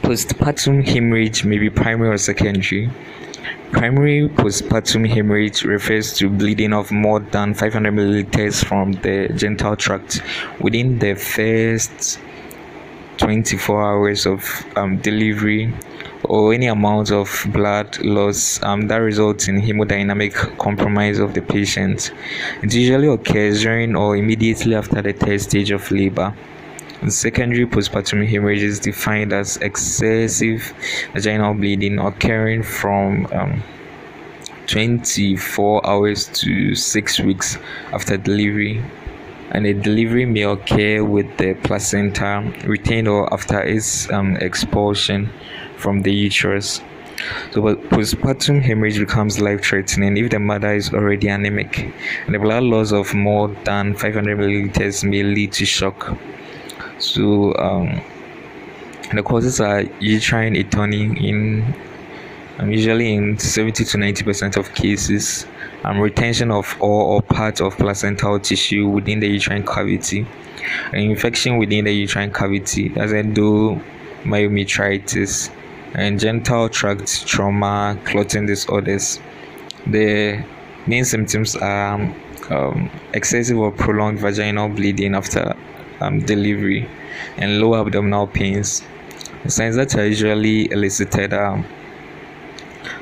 Postpartum hemorrhage may be primary or secondary. Primary postpartum hemorrhage refers to bleeding of more than 500 milliliters from the genital tract within the first 24 hours of delivery, or any amount of blood loss that results in hemodynamic compromise of the patient. It usually occurs during or immediately after the third stage of labor. Secondary postpartum hemorrhage is defined as excessive vaginal bleeding occurring from 24 hours to 6 weeks after delivery, and the delivery may occur with the placenta retained or after its expulsion from the uterus. So, but postpartum hemorrhage becomes life-threatening if the mother is already anemic, and the blood loss of more than 500 milliliters may lead to shock. So, the causes are uterine atony in usually in 70 to 90% of cases, retention of all or part of placental tissue within the uterine cavity, an infection within the uterine cavity, as endomyometritis, and genital tract trauma, clotting disorders. The main symptoms are excessive or prolonged vaginal bleeding after delivery and low abdominal pains. The signs that are usually elicited are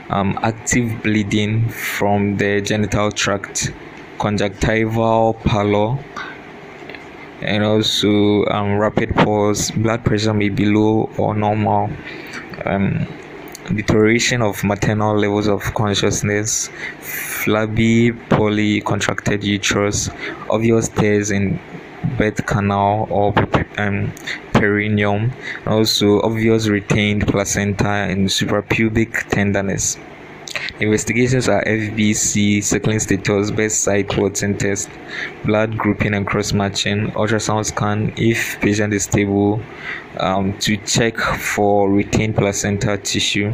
active bleeding from the genital tract, conjunctival pallor, and also rapid pulse. Blood pressure may be low or normal. Deterioration of maternal levels of consciousness, flabby, poorly contracted uterus, obvious tears in birth canal or perineum, also obvious retained placenta and suprapubic tenderness. Investigations are FBC, circling status, bedside clotting test, blood grouping and cross-matching, ultrasound scan if patient is stable, to check for retained placenta tissue.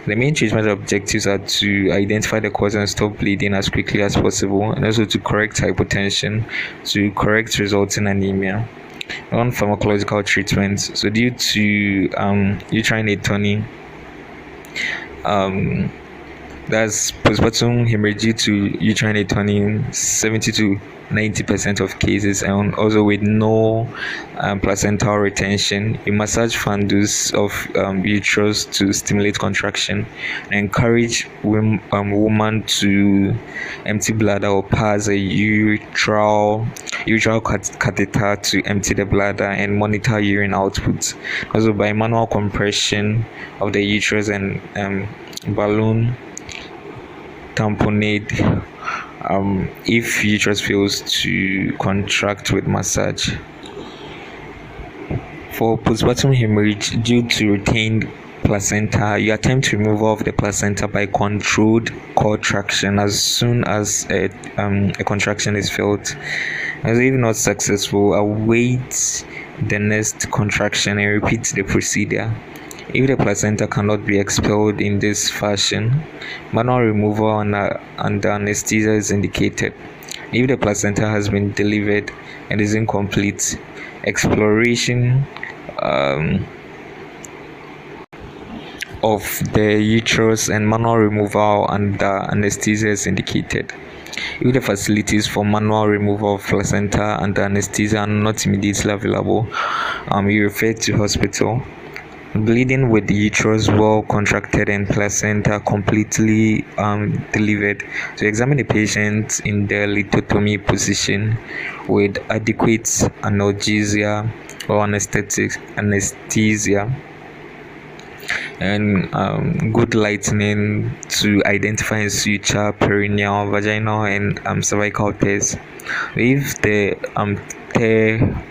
The main treatment objectives are to identify the cause and stop bleeding as quickly as possible, and also to correct hypotension, to correct resulting anemia. On pharmacological treatment, so due to uterine atony, that's postpartum hemorrhage due to uterine atony in 70 to 90% of cases, and also with no placental retention. You massage fundus of uterus to stimulate contraction, and encourage woman to empty bladder or pass a urethral catheter to empty the bladder and monitor urine output. Also by manual compression of the uterus and balloon tamponade if uterus fails to contract with massage. For postpartum hemorrhage due to retained placenta, you attempt removal of the placenta by controlled contraction as soon as a contraction is felt. As if not successful, await the next contraction and repeat the procedure. If the placenta cannot be expelled in this fashion, manual removal under anesthesia is indicated. If the placenta has been delivered and is incomplete, exploration of the uterus and manual removal under anesthesia is indicated. If the facilities for manual removal of placenta under anesthesia are not immediately available, you refer to hospital. Bleeding with the uterus well contracted and placenta completely delivered. So examine the patient in the lithotomy position with adequate analgesia or anesthesia, and good lightening to identify in suture, perineal, vaginal, and cervical tears. If the tear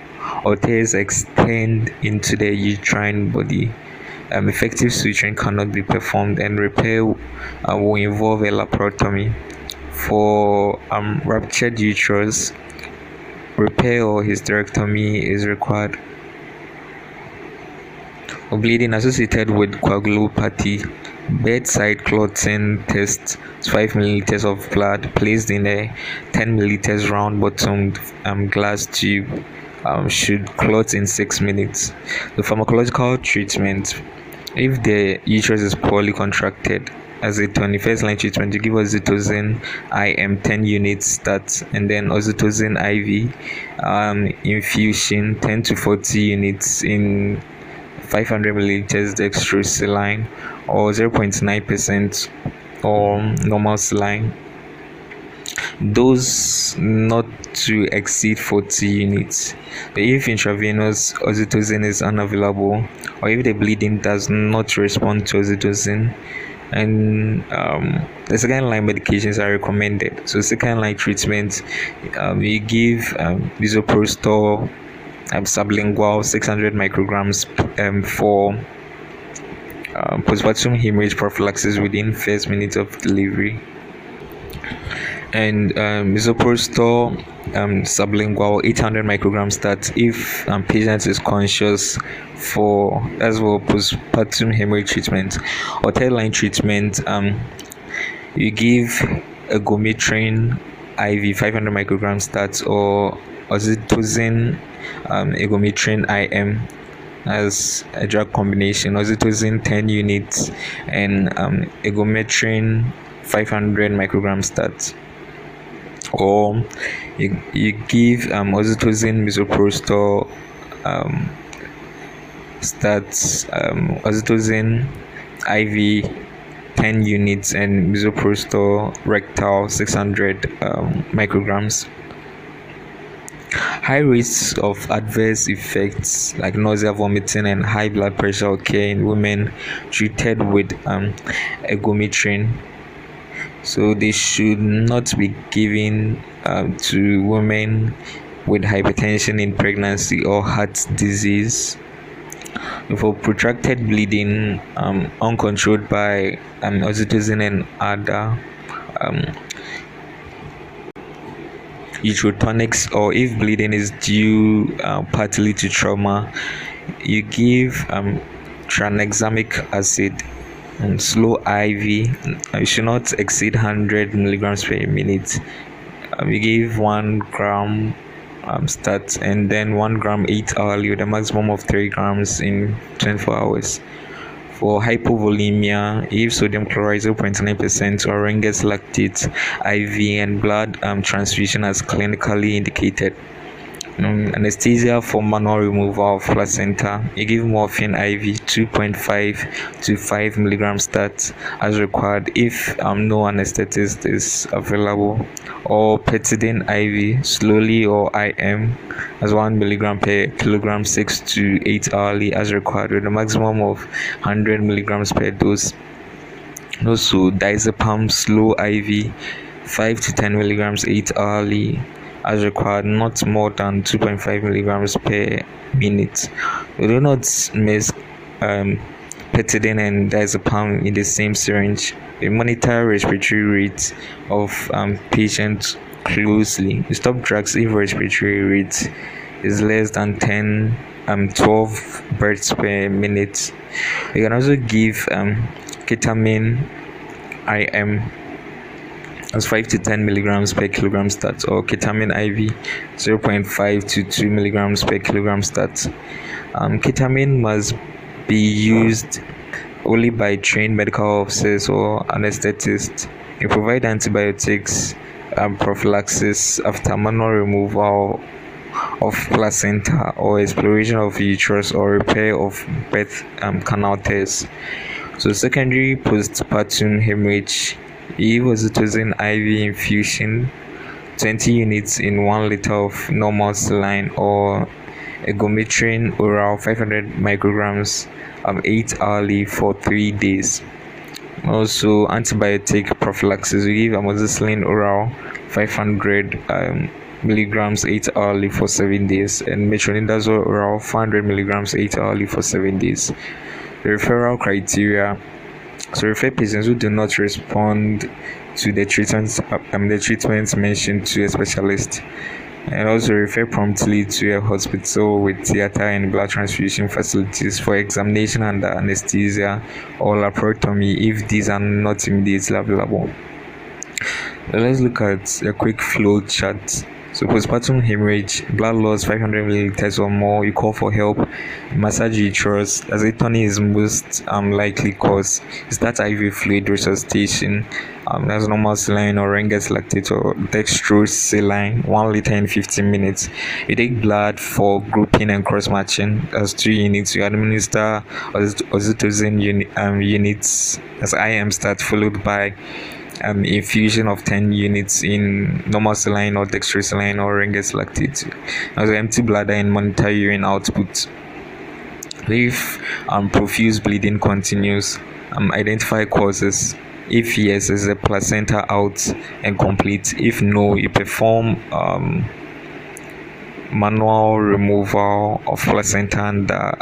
or tears extend into the uterine body, effective suturing cannot be performed, and repair will involve a laparotomy. For ruptured uterus, repair or hysterectomy is required. For bleeding associated with coagulopathy, bedside clotting test, 5 milliliters of blood placed in a 10 milliliters round bottomed glass tube should clot in 6 minutes. The pharmacological treatment If the uterus is poorly contracted, as a 21st line treatment, you give oxytocin IM 10 units start, and then oxytocin IV infusion 10 to 40 units in 500 milliliters dextrose saline or 0.9% or normal saline. Dose not to exceed 40 units. If intravenous oxytocin is unavailable, or if the bleeding does not respond to oxytocin, and the second line medications are recommended. So second line treatment, we give misoprostol sublingual 600 micrograms for postpartum hemorrhage prophylaxis within first minute of delivery, and misoprostol sublingual 800 micrograms that if patient is conscious for as well postpartum hemorrhage treatment. Or third line treatment, you give agometrine IV 500 micrograms that or oxytocin agometrine IM as a drug combination, oxytocin 10 units and agometrine 500 micrograms that. Or you give oxytocin misoprostol stats oxytocin IV 10 units and misoprostol rectal 600 micrograms. High rates of adverse effects like nausea, vomiting, and high blood pressure occur in women treated with agometrine. So they should not be given to women with hypertension in pregnancy or heart disease. For protracted bleeding, uncontrolled by oxytocin and other uterotonics, or if bleeding is due partly to trauma, you give tranexamic acid and slow IV. You should not exceed 100 milligrams per minute. We give 1 gram start and then 1 gram 8 hourly with a maximum of 3 grams in 24 hours. For hypovolemia, if sodium chloride 0.9% or Renget's lactate IV and blood transfusion as clinically indicated. Anesthesia for manual removal of placenta, you give morphine IV 2.5 to 5 milligrams start as required if no anesthetist is available, or petidine IV slowly or IM as 1 milligram per kilogram 6 to 8 hourly as required with a maximum of 100 milligrams per dose. Also diazepam slow IV 5 to 10 milligrams 8 hourly as required, not more than 2.5 milligrams per minute. We do not mix petidine and diazepam in the same syringe. We monitor respiratory rate of patients closely. We stop drugs if respiratory rate is less than 12 breaths per minute. We can also give ketamine IM as 5 to 10 milligrams per kilogram start, or ketamine IV 0.5 to 2 milligrams per kilogram start. Ketamine must be used only by trained medical officers or anesthetists. We provide antibiotics prophylaxis after manual removal of placenta or exploration of uterus or repair of birth canal tears. So secondary postpartum hemorrhage, oxytocin IV infusion 20 units in 1 liter of normal saline, or agometrine oral 500 micrograms 8 hourly for 3 days. Also antibiotic prophylaxis, we give amoxicillin oral 500 milligrams 8 hourly for 7 days, and metronidazole oral 400 milligrams 8 hourly for 7 days. The referral criteria: so refer patients who do not respond to the treatments mentioned to a specialist, and also refer promptly to a hospital with theater and blood transfusion facilities for examination under anesthesia or laparotomy if these are not immediately available. Let's look at a quick flow chart. So postpartum hemorrhage, blood loss 500 milliliters or more, you call for help. Massage uterus, as atony is most likely cause. Is that IV fluid resuscitation? That's normal saline or Renget's lactate or dextrose saline, 1 liter in 15 minutes. You take blood for grouping and cross matching. That's 2 units. You administer oxytocin units as IM start, followed by infusion of 10 units in normal saline or dextrose saline or Renget's lactate. As empty bladder and monitor urine output. If profuse bleeding continues, identify causes. If yes, is the placenta out and complete? If no, you perform manual removal of placenta under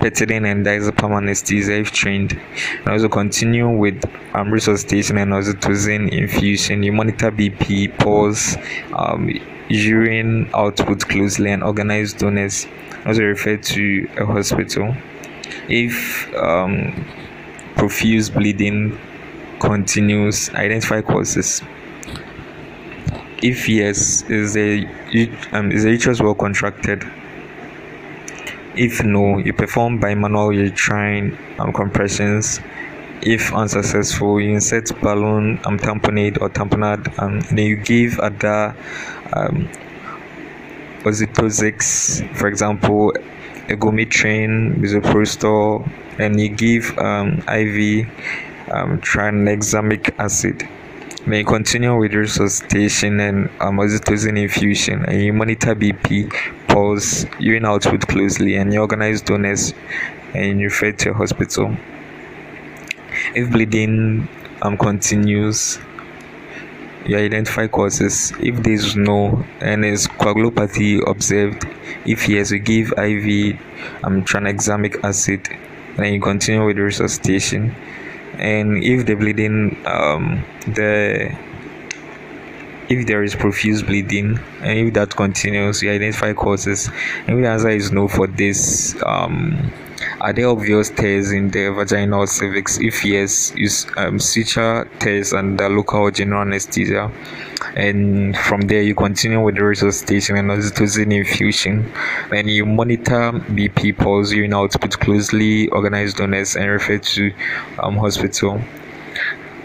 pethidine and diazepam anesthesia if trained. And also continue with resuscitation and oxytocin infusion. You monitor BP, pulse, urine output closely, and organize donors. Also refer to a hospital. If profuse bleeding continues, identify causes. If yes, is the uterus well contracted? If no, you perform bimanual uterine compressions. If unsuccessful, you insert balloon tamponade or tamponade, and then you give other oxytocics, for example, egometrine, misoprostol, and you give IV tranexamic acid. Then you continue with resuscitation and oxytocin infusion, and you monitor BP, pulse, urine output closely, and you organize donors and you refer to a hospital. If bleeding continues, you identify causes. If there is no and is coagulopathy observed, if yes, you give IV tranexamic acid, then you continue with resuscitation. And if the bleeding if there is profuse bleeding and if that continues, you identify causes. And if the answer is no for this, are there obvious tears in the vaginal cervix? If yes, use suture tears under local or general anesthesia. And from there, you continue with the resuscitation and oxytocin infusion. Then you monitor BP, pulse, urine output closely, organize donors, and refer to hospital.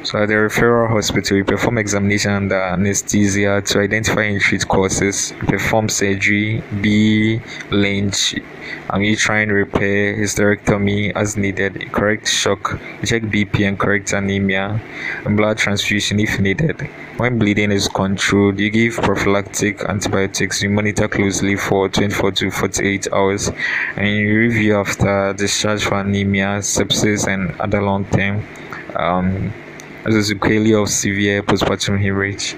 So at the referral hospital, you perform examination under anesthesia to identify and treat causes, perform surgery, lynch, uterine repair, hysterectomy as needed, correct shock, check BP and correct anemia, and blood transfusion if needed. When bleeding is controlled, you give prophylactic antibiotics, you monitor closely for 24 to 48 hours, and you review after discharge for anemia, sepsis, and other long-term as a sequelae of severe postpartum hemorrhage.